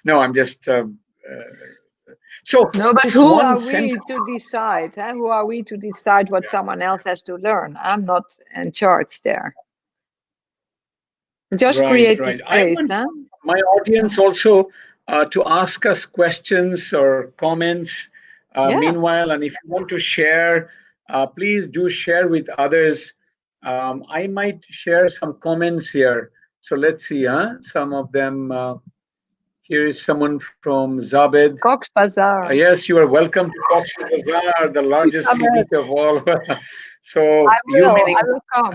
No, I'm just so No, but this who one are sentence. we to decide? Huh? Who are we to decide what someone else has to learn? I'm not in charge there. Just create the I space, want huh? my audience also to ask us questions or comments. Yeah. Meanwhile, and if you want to share, please do share with others. I might share some comments here. So let's see, some of them. Here is someone from Zabed. Cox Bazar. Yes, you are welcome to Cox's Bazar, the largest CBT of all. So I you meaning will come.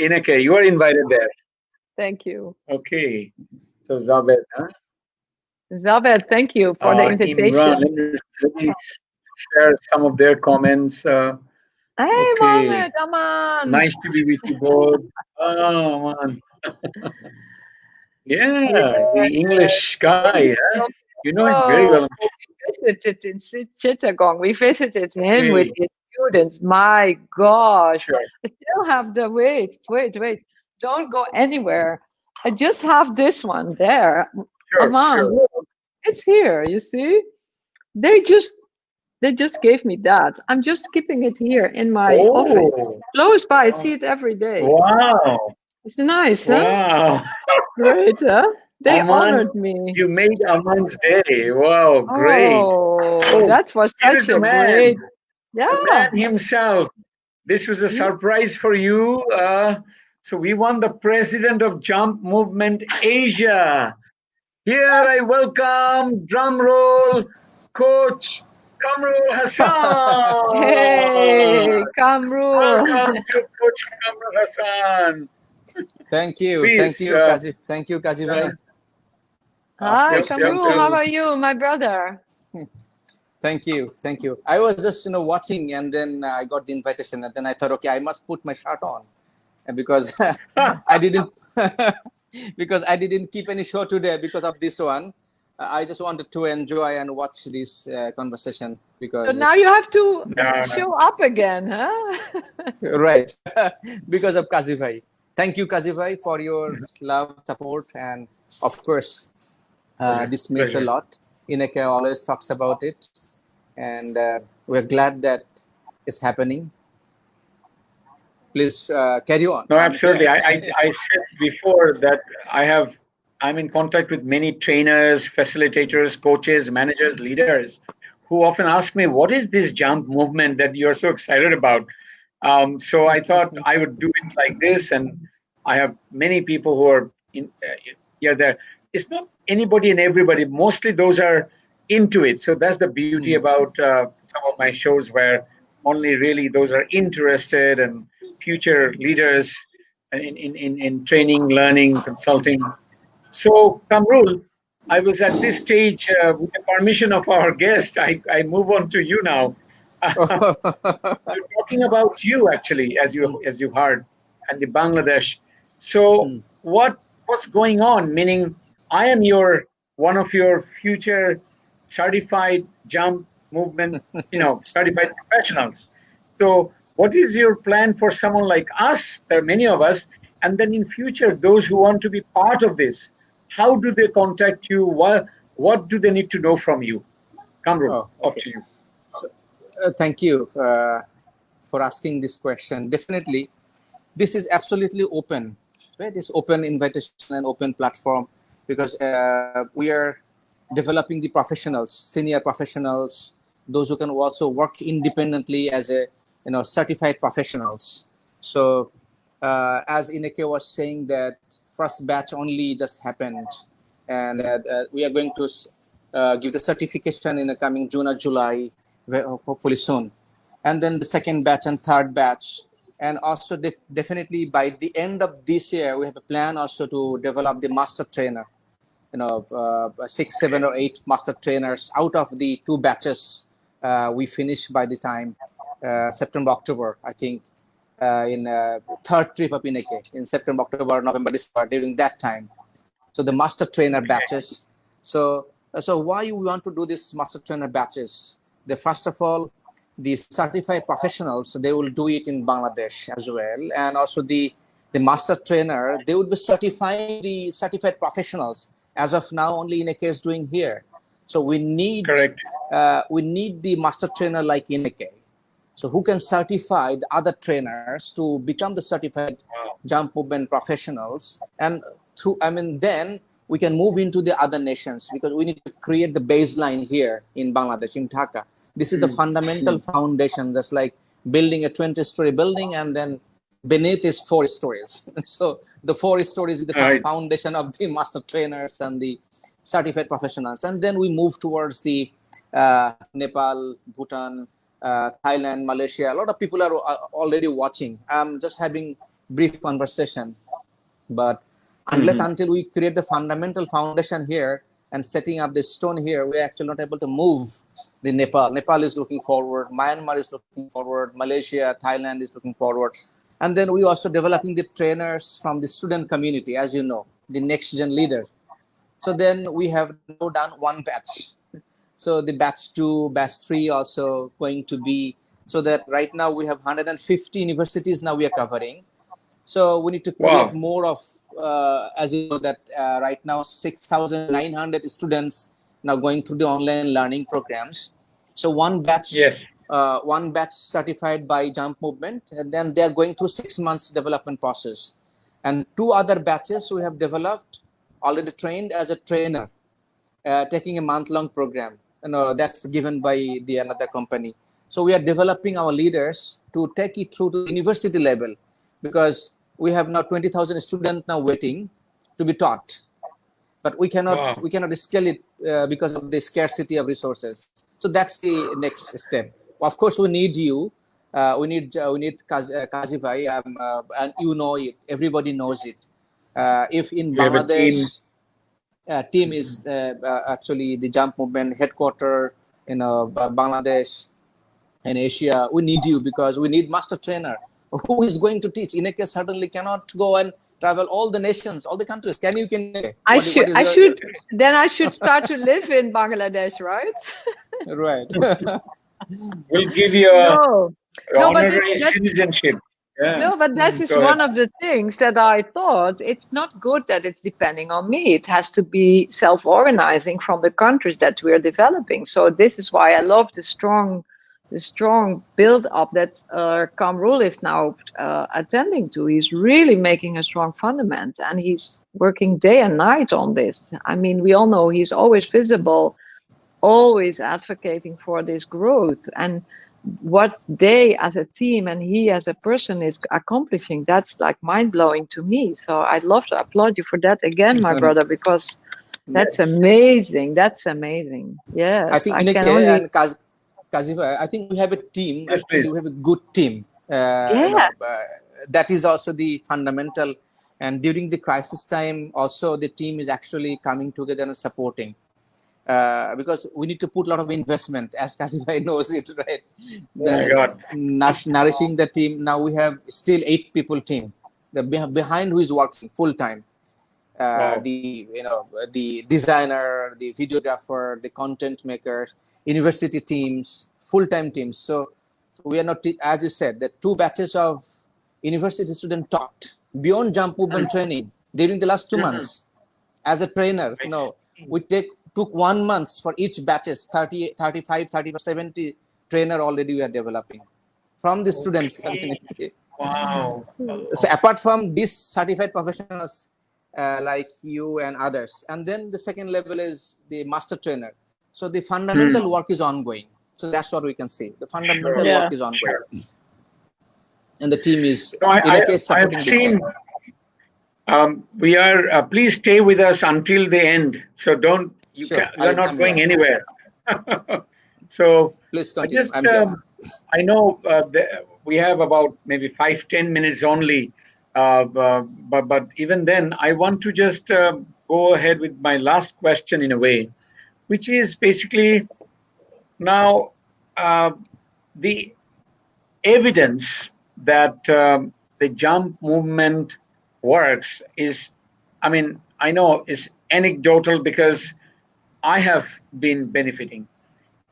Ineke, you are invited there. Thank you. Okay. So Zabed, huh? Zabed, thank you for the invitation. Imran, let me share some of their comments. Hey, okay. Mohammed, Aman. Nice to be with you both. Oh, man. Yeah, the English guy. Huh? You know it very well. We visited in Chittagong. We visited him with his students. My gosh. Sure. I still have the wait. Don't go anywhere. I just have this one there. Sure, Aman, sure. look, it's here, you see? They just gave me that. I'm just keeping it here in my office. Close by. I see it every day. Wow. It's nice, huh? Wow. Great, huh? They Aman, honored me. You made Aman's day. Wow, great. Oh, that was such a great. Yeah. The man himself. This was a surprise for you. So we won the president of Jump Movement Asia. Here I welcome, drum roll, Coach Kamrul Hassan. Hey, Kamrul. Welcome to Coach Kamrul Hassan. Thank you. Please, thank you, Kaji bhai. Hi, Kamrul. How are you, my brother? Thank you. I was just watching, and then I got the invitation, and then I thought, okay, I must put my shirt on, and because I didn't because I didn't keep any show today because of this one. I just wanted to enjoy and watch this conversation because. So now you have to show up again, huh? Right, because of Kaji bhai. Thank you, Kaji bhai, for your love, support, and of course, this means a lot. Ineke always talks about it, and we're glad that it's happening. Please carry on. No, absolutely. I said before that I'm in contact with many trainers, facilitators, coaches, managers, leaders who often ask me, what is this jump movement that you're so excited about? So I thought I would do it like this. And I have many people who are here there. It's not anybody and everybody. Mostly those are into it. So that's the beauty about some of my shows where only really those are interested and future leaders in training, learning, consulting. So, Kamrul, I was at this stage, with the permission of our guest, I move on to you now. We're talking about you, actually, as you heard, and the Bangladesh. So what's going on? Meaning, I am one of your future certified jump movement, certified professionals. So what is your plan for someone like us? There are many of us, and then in future, those who want to be part of this, how do they contact you? What do they need to know from you? Kamrul, Oh, up okay. to you. Thank you for asking this question. Definitely, this is absolutely open, right? It's open invitation and open platform because we are developing the professionals, senior professionals, those who can also work independently as a certified professionals. So as Ineke was saying, that first batch only just happened, and we are going to give the certification in the coming June or July, hopefully soon, and then the second batch and third batch. And also definitely by the end of this year, we have a plan also to develop the master trainer, 6, 7, or 8 master trainers out of the 2 batches we finish by the time September, October, I think, in third trip of Ineke in September, October, November, December, during that time. So the master trainer batches. So why you want to do this master trainer batches? First of all, the certified professionals, they will do it in Bangladesh as well, and also the master trainer, they would be certifying the certified professionals. As of now, only Ineke is doing here. So we need the master trainer like Ineke, so who can certify the other trainers to become the certified jump movement professionals, and then we can move into the other nations, because we need to create the baseline here in Bangladesh, in Dhaka. This is the fundamental foundation, just like building a 20-story building, and then beneath is 4 stories. So the 4 stories is the foundation of the master trainers and the certified professionals. And then we move towards the Nepal, Bhutan, Thailand, Malaysia. A lot of people are already watching. I'm just having brief conversation. But until we create the fundamental foundation here and setting up the stone here, we're actually not able to move the Nepal. Nepal is looking forward. Myanmar is looking forward. Malaysia, Thailand is looking forward. And then we also developing the trainers from the student community, as you know, the next gen leader. So then we have now done 1 batch. So the batch 2, batch 3 also going to be, so that right now we have 150 universities now we are covering. So we need to create more of, as you know, that right now 6,900 students now going through the online learning programs. So 1 batch, 1 batch certified by Jump Movement, and then they are going through 6 months development process. And 2 other batches we have developed, already trained as a trainer, taking a month-long program. That's given by the another company. So we are developing our leaders to take it through to university level, because we have now 20,000 students now waiting to be taught, but we cannot scale it because of the scarcity of resources. So that's the next step. Of course, we need you. We need Kazi Bhai, and you know it. Everybody knows it. If in Bangladesh, team is actually the Jump Movement headquarter in Bangladesh and Asia, we need you, because we need master trainer. Who is going to teach? Ineke certainly cannot go and travel all the nations, all the countries. Can you? I should start to live in Bangladesh, right? Right. We'll give you honorary citizenship. No, but that is one of the things that I thought. It's not good that it's depending on me. It has to be self-organizing from the countries that we are developing. So this is why I love the strong build-up that Kamrul is now attending to. He's really making a strong fundament, and he's working day and night on this. I mean, we all know he's always visible, always advocating for this growth. And what they as a team and he as a person is accomplishing, that's like mind-blowing to me. So I'd love to applaud you for that again, my brother, because that's amazing. That's amazing. Yes, I think Ineke and Kazi Bhai, I think we have a team. Yes, actually, we have a good team. That is also the fundamental. And during the crisis time, also the team is actually coming together and supporting. Because we need to put a lot of investment, as Kazi Bhai knows it, right? Nourishing the team. Now we have still 8 people team. behind who is working full time. Wow. The designer, the videographer, the content makers, university teams, full-time teams. So we are not, as you said, the 2 batches of university students taught beyond jump movement training during the last 2 months. As a trainer, we took 1 month for each batches, 30, 35, 35, 70 trainer already we are developing from the students community. Wow. So apart from these certified professionals like you and others, and then the second level is the master trainer. So the fundamental work is ongoing. So that's what we can see. The fundamental work is ongoing, and the team is in a case supporting. I've seen. We are. Please stay with us until the end. So don't. You're not going anywhere. So please continue. I know we have about maybe 5-10 minutes only, but even then, I want to just go ahead with my last question in a way, which is basically now the evidence that the jump movement works is, I mean, I know it's anecdotal because I have been benefiting.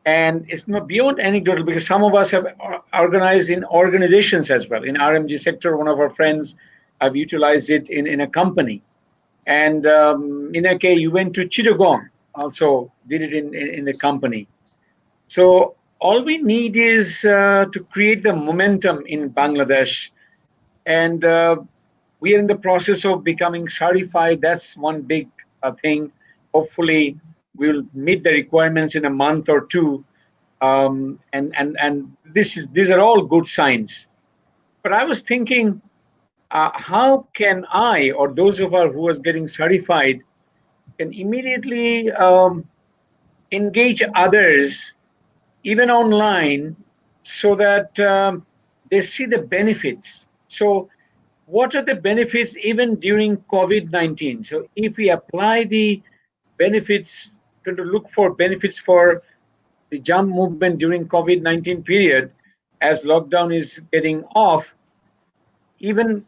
And it's not beyond anecdotal because some of us have organized in organizations as well. In RMG sector, one of our friends have utilized it in a company. And Inake, you went to Chittagong, also did it in the company. So all we need is to create the momentum in Bangladesh. And we are in the process of becoming certified. That's one big thing. Hopefully, we'll meet the requirements in a month or 2, and these are all good signs. But I was thinking, how can I or those of us who are getting certified can immediately engage others, even online, so that they see the benefits. So, what are the benefits even during COVID-19? So, if we apply the benefits, to look for benefits for the jump movement during COVID-19 period, as lockdown is getting off, even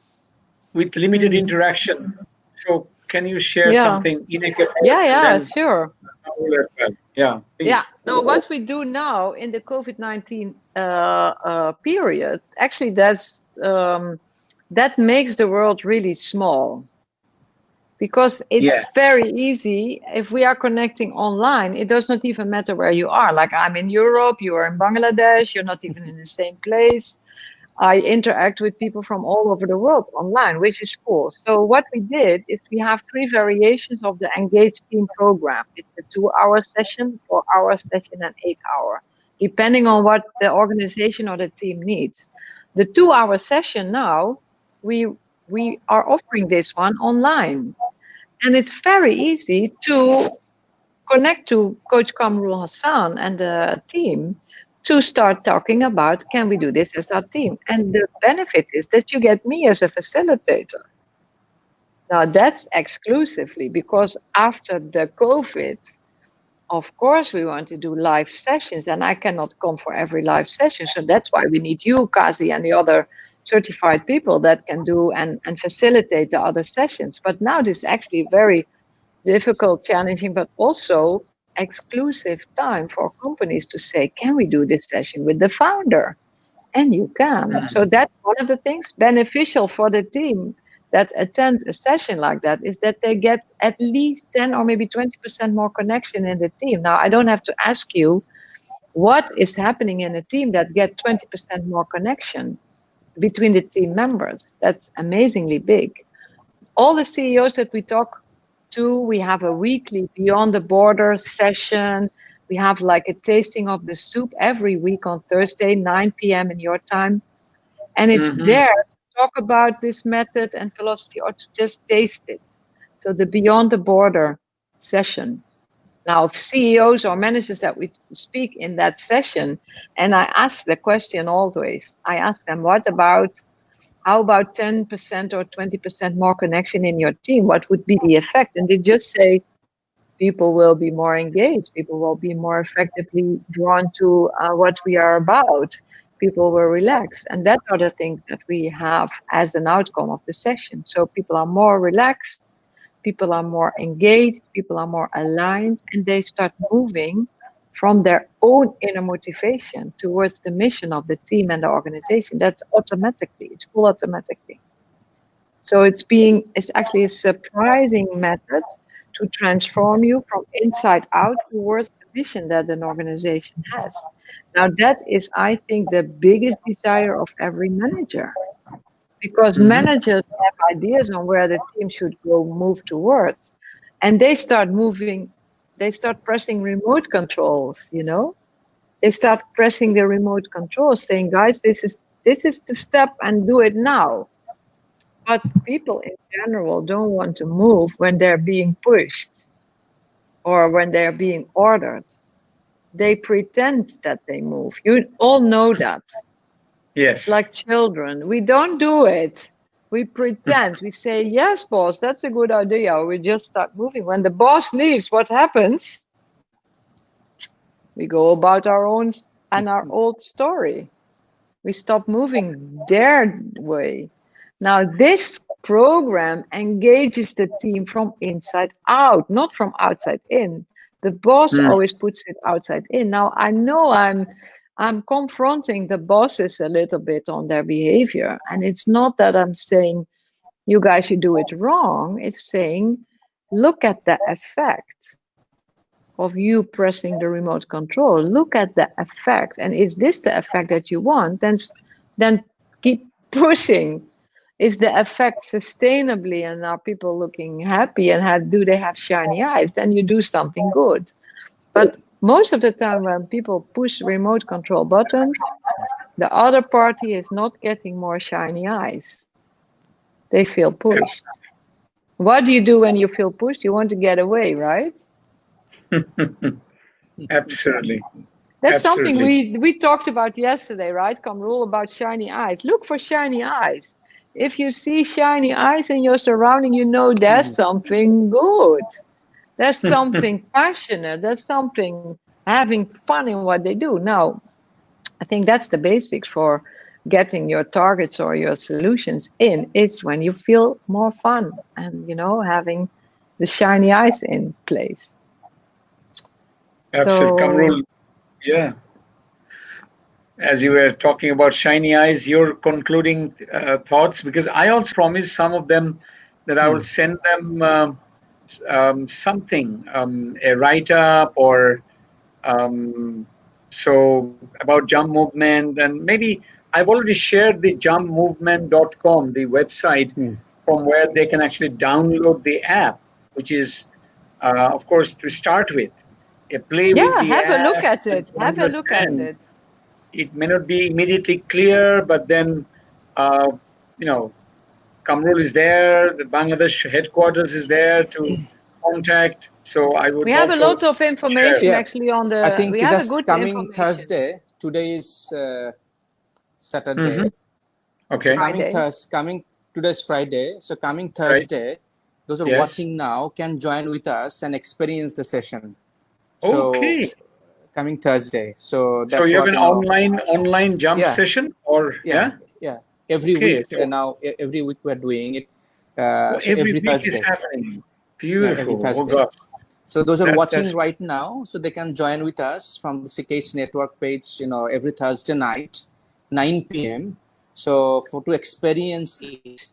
with limited interaction. So can you share something? Yeah, sure. Yeah. Please. Yeah. No, what we do now in the COVID-19 period, actually, that makes the world really small. Because it's very easy if we are connecting online. It does not even matter where you are. Like I'm in Europe, you are in Bangladesh, you're not even in the same place. I interact with people from all over the world online, which is cool. So what we did is we have 3 variations of the Engage Team program. It's a 2-hour session, 4-hour session, and 8-hour, depending on what the organization or the team needs. The 2-hour session now, we are offering this one online. And it's very easy to connect to Coach Kamrul Hassan and the team to start talking about, can we do this as our team? And the benefit is that you get me as a facilitator. Now that's exclusively because after the COVID, of course, we want to do live sessions, and I cannot come for every live session. So that's why we need you, Kazi, and the other certified people that can do and facilitate the other sessions. But now this is actually very difficult, challenging, but also exclusive time for companies to say, can we do this session with the founder? And you can. So that's one of the things beneficial for the team that attend a session like that is that they get at least 10 or maybe 20% more connection in the team. Now, I don't have to ask you what is happening in a team that get 20% more connection between the team members. That's amazingly big. All the CEOs that we talk to, we have a weekly Beyond the Border session. We have like a tasting of the soup every week on Thursday, 9 p.m. in your time. And it's there to talk about this method and philosophy or to just taste it. So the Beyond the Border session. Now, CEOs or managers that we speak in that session, and I ask the question always, I ask them, how about 10% or 20% more connection in your team? What would be the effect? And they just say, people will be more engaged. People will be more effectively drawn to what we are about. people were relaxed. And that are the things that we have as an outcome of the session. So people are more relaxed, people are more engaged, people are more aligned, and they start moving from their own inner motivation towards the mission of the team and the organization. That's automatically, it's all automatically. So it's actually a surprising method to transform you from inside out towards the mission that an organization has. Now that is, I think, the biggest desire of every manager, because managers have ideas on where the team should go, move towards, and they start moving, they start pressing remote controls, you know, they start pressing the remote controls saying, guys, this is the step and do it now. But people in general don't want to move when they're being pushed or when they're being ordered. They pretend that they move. You all know that. Yes. Like children, we don't do it. We pretend. We say, yes, boss, that's a good idea. We just start moving. When the boss leaves, what happens? We go about our own and our old story. We stop moving their way. Now, this program engages the team from inside out, not from outside in. The boss always puts it outside in. Now, I know I'm confronting the bosses a little bit on their behavior. And it's not that I'm saying, you guys should do it wrong. It's saying, look at the effect of you pressing the remote control. Look at the effect. And is this the effect that you want? Then keep pushing. Is the effect sustainably, and are people looking happy, and do they have shiny eyes? Then you do something good. But most of the time when people push remote control buttons, the other party is not getting more shiny eyes. They feel pushed. What do you do when you feel pushed? You want to get away, right? Absolutely. That's something we talked about yesterday, right? Kamrul, about shiny eyes. Look for shiny eyes. If you see shiny eyes in your surrounding, you know there's something good. There's something passionate. There's something having fun in what they do. Now, I think that's the basics for getting your targets or your solutions in, is when you feel more fun and, you know, having the shiny eyes in place. Absolutely. Kamrul, yeah. As you were talking about shiny eyes, your concluding thoughts, because I also promised some of them that I will send them something, a write-up or so about Jump Movement, and maybe I've already shared the jumpmovement.com, the website from where they can actually download the app, which is, of course, to start with. Play with the have app, a look at it. Have a look at it. It may not be immediately clear, but then, you know, Kamrul is there, the Bangladesh headquarters is there to contact. So I would. We have a lot of information actually on the. I think we have just a good coming Thursday. Today is Saturday. Okay. So today's Friday. So coming Thursday, those who are watching now can join with us and experience the session. Okay. So, coming Thursday. So that's you have an online jump session, or every week now. Every week we're doing it. So every week Thursday is happening. Beautiful. Every Thursday. Oh, God. So those are watching right now, so they can join with us from the CKH Network page. You know, every Thursday night, 9 p.m. So to experience it,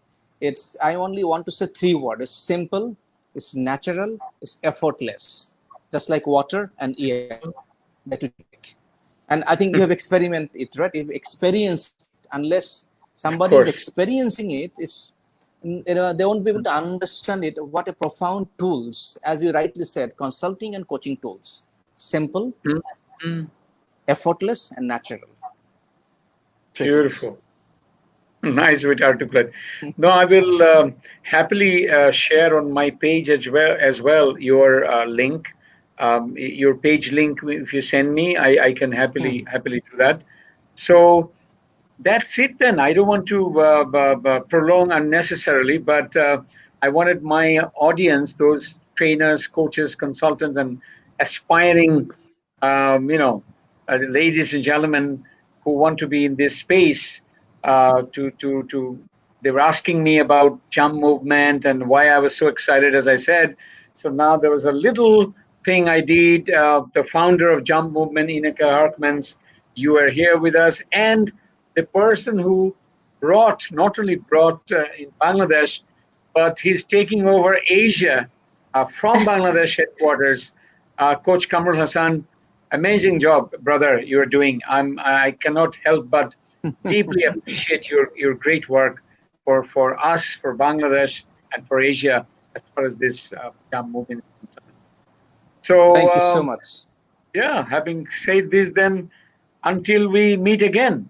I only want to say 3 words. It's simple, it's natural, it's effortless, just like water and air. That you take. And I think you have experimented it, right? You've experienced it. Unless somebody is experiencing it, they won't be able to understand it. What a profound tools, as you rightly said, consulting and coaching tools. Simple, effortless, and natural. Beautiful. Nice way to articulate. No, I will happily share on my page as well your link. Your page link, if you send me, I can happily do that. So that's it then. I don't want to prolong unnecessarily, but I wanted my audience, those trainers, coaches, consultants, and aspiring, ladies and gentlemen, who want to be in this space. They were asking me about Jump movement and why I was so excited, as I said. So now there was a little thing I did. The founder of Jump movement, Ineka Harkmans, you are here with us, and the person who not only brought in Bangladesh, but he's taking over Asia from Bangladesh headquarters. Coach Kamrul Hassan, amazing job, brother, you're doing. I cannot help but deeply appreciate your great work for us, for Bangladesh, and for Asia as far as this movement is concerned. So Thank you so much. Yeah, having said this, then until we meet again,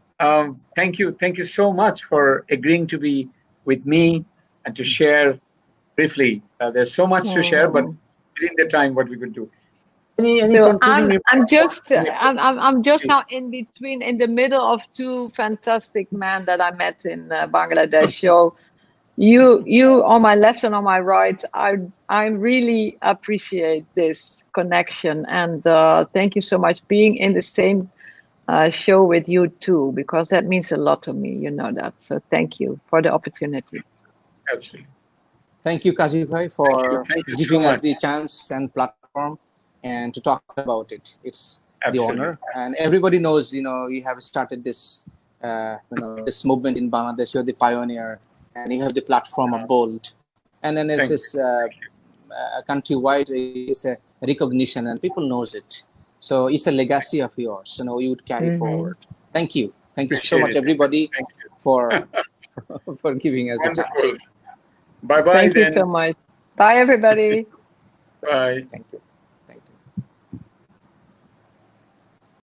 thank you so much for agreeing to be with me and to share briefly. There's so much to share, but within the time, what we could do. So I'm just now in between, in the middle of two fantastic men that I met in Bangladesh. So you on my left and on my right, I really appreciate this connection, and thank you so much being in the same show with you too, because that means a lot to me. You know that. So thank you for the opportunity. Absolutely. Thank you, Kazi Bhai, for Thank you giving so us much. the chance and platform and to talk about it. It's Absolutely. the honor, and everybody knows, you have started this, this movement in Bangladesh. You're the pioneer, and you have the platform of Bold, and then it's this countrywide. It's a recognition, and people knows it. So it's a legacy of yours. You would carry forward. Thank you so much, everybody, for for giving us the chance. Bye bye. Thank you so much. Bye, everybody. Bye. Thank you.